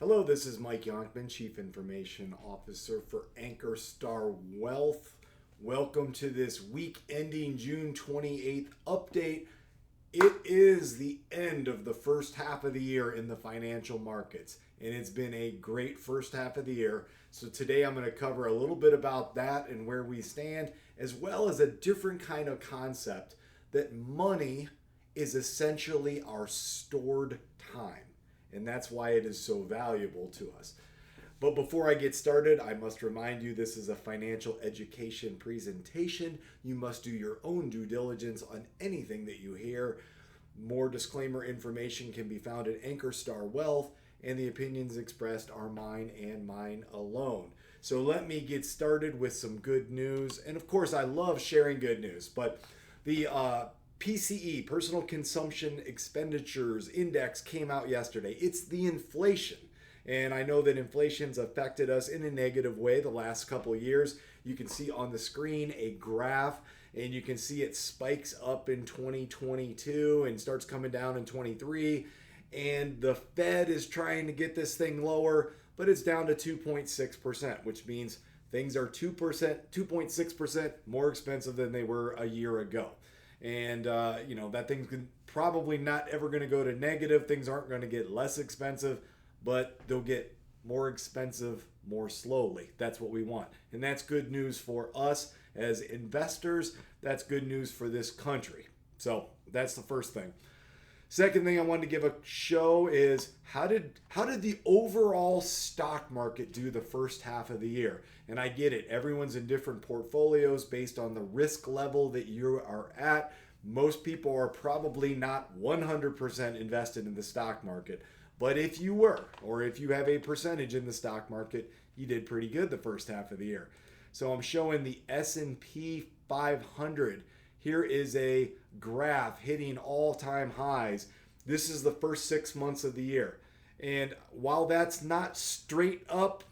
Hello, this is Mike Yonkman, Chief Information Officer for Ankerstar Wealth. Welcome to this week ending June 28th update. It is the end of the first half of the year in the financial markets, and it's been a great first half of the year. So today I'm going to cover a little bit about that and where we stand, as well as a different kind of concept that money is essentially our stored time. And that's why it is so valuable to us. But before I get started, I must remind you this is a financial education presentation. You must do your own due diligence on anything that you hear. More disclaimer information can be found at Ankerstar Wealth, and the opinions expressed are mine and mine alone. So let me get started with some good news. And of course, I love sharing good news, but the PCE, Personal Consumption Expenditures Index, came out yesterday. It's the inflation. And I know that inflation's affected us in a negative way the last couple of years. You can see on the screen a graph, and you can see it spikes up in 2022 and starts coming down in 23. And the Fed is trying to get this thing lower, but it's down to 2.6%, which means things are 2.6% more expensive than they were a year ago. And, that thing's probably not ever going to go to negative. Things aren't going to get less expensive, but they'll get more expensive more slowly. That's what we want. And that's good news for us as investors. That's good news for this country. So that's the first thing. Second thing I wanted to give a show is how did the overall stock market do the first half of the year? And I get it. Everyone's in different portfolios based on the risk level that you are at. Most people are probably not 100% invested in the stock market. But if you were, or if you have a percentage in the stock market, you did pretty good the first half of the year. So I'm showing the S&P 500. Here is a graph hitting all-time highs. This is the first 6 months of the year. And while that's not straight up,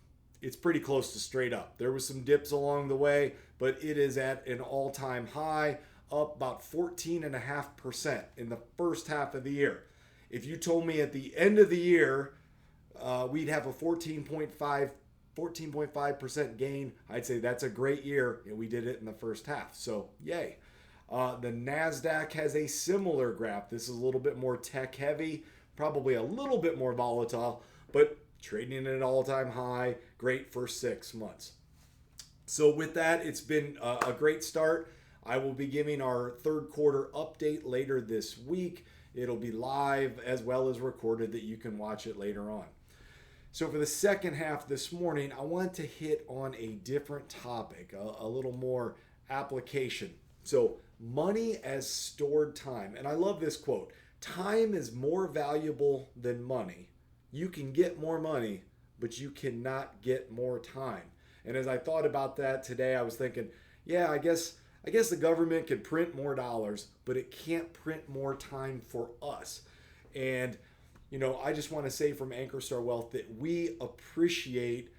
it's pretty close to straight up. There was some dips along the way, but it is at an all-time high, up about 14.5% in the first half of the year. If you told me at the end of the year we'd have a 14.5% gain, I'd say that's a great year, and we did it in the first half. So yay. The NASDAQ has a similar graph. This is a little bit more tech heavy, probably a little bit more volatile, but trading at an all-time high, great first 6 months. So with that, it's been a great start. I will be giving our third quarter update later this week. It'll be live as well as recorded that you can watch it later on. So for the second half this morning, I want to hit on a different topic, a little more application. So money as stored time. And I love this quote. Time is more valuable than money. You can get more money, but you cannot get more time. And as I thought about that today, I was thinking, yeah, I guess the government can print more dollars, but it can't print more time for us. And, I just want to say from Ankerstar Wealth that we appreciate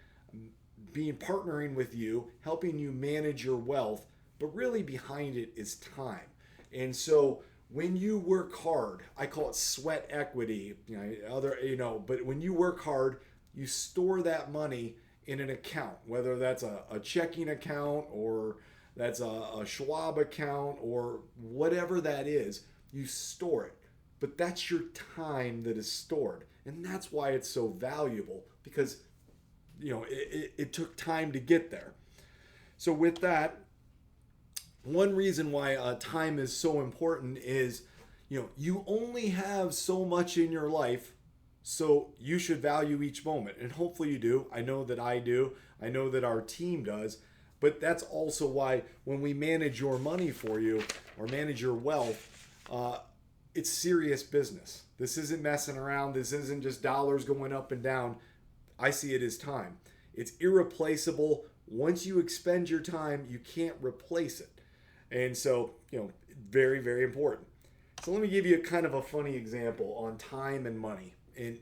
partnering with you, helping you manage your wealth, but really behind it is time. And so when you work hard, I call it sweat equity, but when you work hard, you store that money in an account, whether that's a checking account or that's a Schwab account or whatever that is, you store it. But that's your time that is stored. And that's why it's so valuable, because it took time to get there. So with that, one reason why time is so important is, you only have so much in your life, so you should value each moment. And hopefully you do. I know that I do. I know that our team does. But that's also why when we manage your money for you or manage your wealth, it's serious business. This isn't messing around. This isn't just dollars going up and down. I see it as time. It's irreplaceable. Once you expend your time, you can't replace it. And so, very, very important. So let me give you a kind of a funny example on time and money. And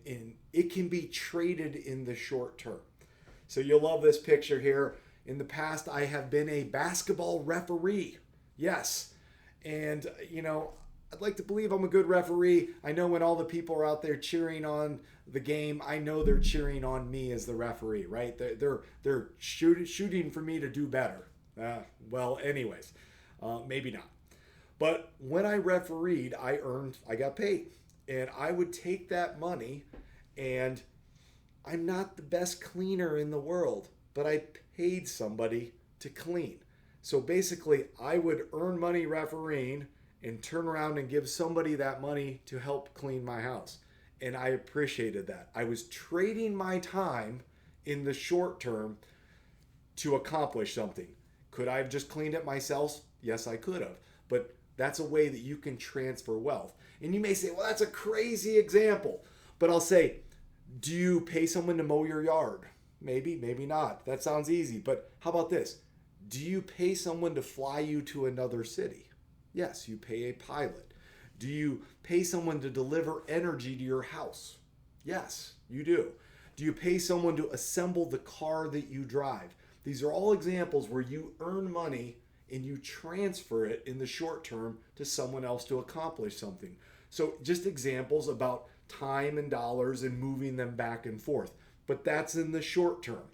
it can be traded in the short term. So you'll love this picture here. In the past, I have been a basketball referee. Yes. And, I'd like to believe I'm a good referee. I know when all the people are out there cheering on the game, I know they're cheering on me as the referee, right? They're shooting for me to do better. Well, anyways, maybe not. But when I refereed, I got paid. And I would take that money, and I'm not the best cleaner in the world, but I paid somebody to clean. So basically, I would earn money refereeing and turn around and give somebody that money to help clean my house. And I appreciated that. I was trading my time in the short term to accomplish something. Could I have just cleaned it myself? Yes, I could have. But that's a way that you can transfer wealth. And you may say, well, that's a crazy example. But I'll say, do you pay someone to mow your yard? Maybe, maybe not. That sounds easy. But how about this? Do you pay someone to fly you to another city? Yes, you pay a pilot. Do you pay someone to deliver energy to your house? Yes, you do. Do you pay someone to assemble the car that you drive? These are all examples where you earn money and you transfer it in the short term to someone else to accomplish something. So just examples about time and dollars and moving them back and forth. But that's in the short term.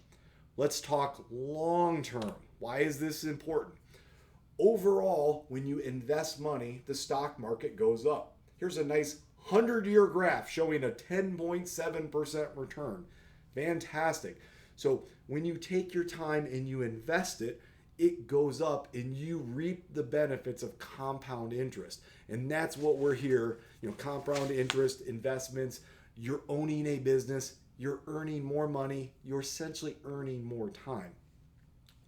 Let's talk long term. Why is this important? Overall, when you invest money, the stock market goes up. Here's a nice 100-year graph showing a 10.7% return. Fantastic. So when you take your time and you invest it, it goes up and you reap the benefits of compound interest. And that's what we're here, compound interest, investments. You're owning a business, you're earning more money, you're essentially earning more time,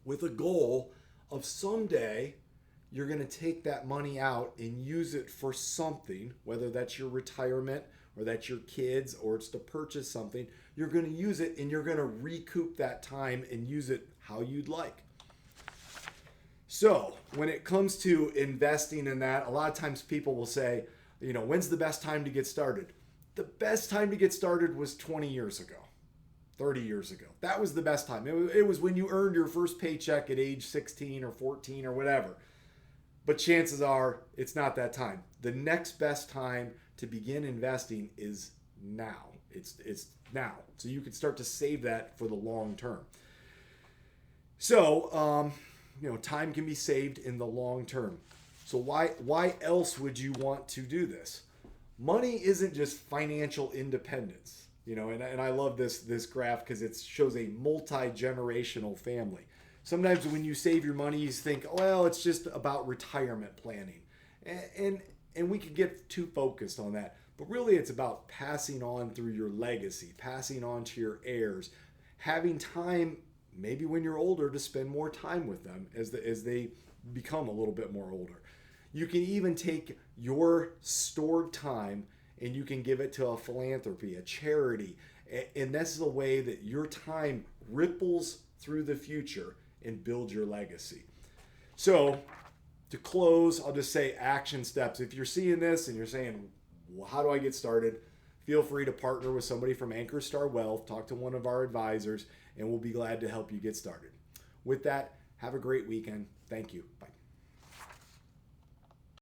with a goal of someday you're going to take that money out and use it for something, whether that's your retirement or that's your kids or it's to purchase something. You're going to use it and you're going to recoup that time and use it how you'd like. So when it comes to investing in that, a lot of times people will say, when's the best time to get started? The best time to get started was 20 years ago. 30 years ago. That was the best time. It was when you earned your first paycheck at age 16 or 14 or whatever. But chances are it's not that time. The next best time to begin investing is now. It's now. So you can start to save that for the long term. So, time can be saved in the long term. So why else would you want to do this? Money isn't just financial independence. And I love this graph because it shows a multi-generational family. Sometimes when you save your money, you think, well, it's just about retirement planning. And we can get too focused on that. But really, it's about passing on through your legacy, passing on to your heirs, having time, maybe when you're older, to spend more time with them as they become a little bit more older. You can even take your stored time and you can give it to a philanthropy, a charity. And that's the way that your time ripples through the future and builds your legacy. So to close, I'll just say action steps. If you're seeing this and you're saying, well, how do I get started? Feel free to partner with somebody from Ankerstar Wealth, talk to one of our advisors, and we'll be glad to help you get started. With that, have a great weekend. Thank you. Bye.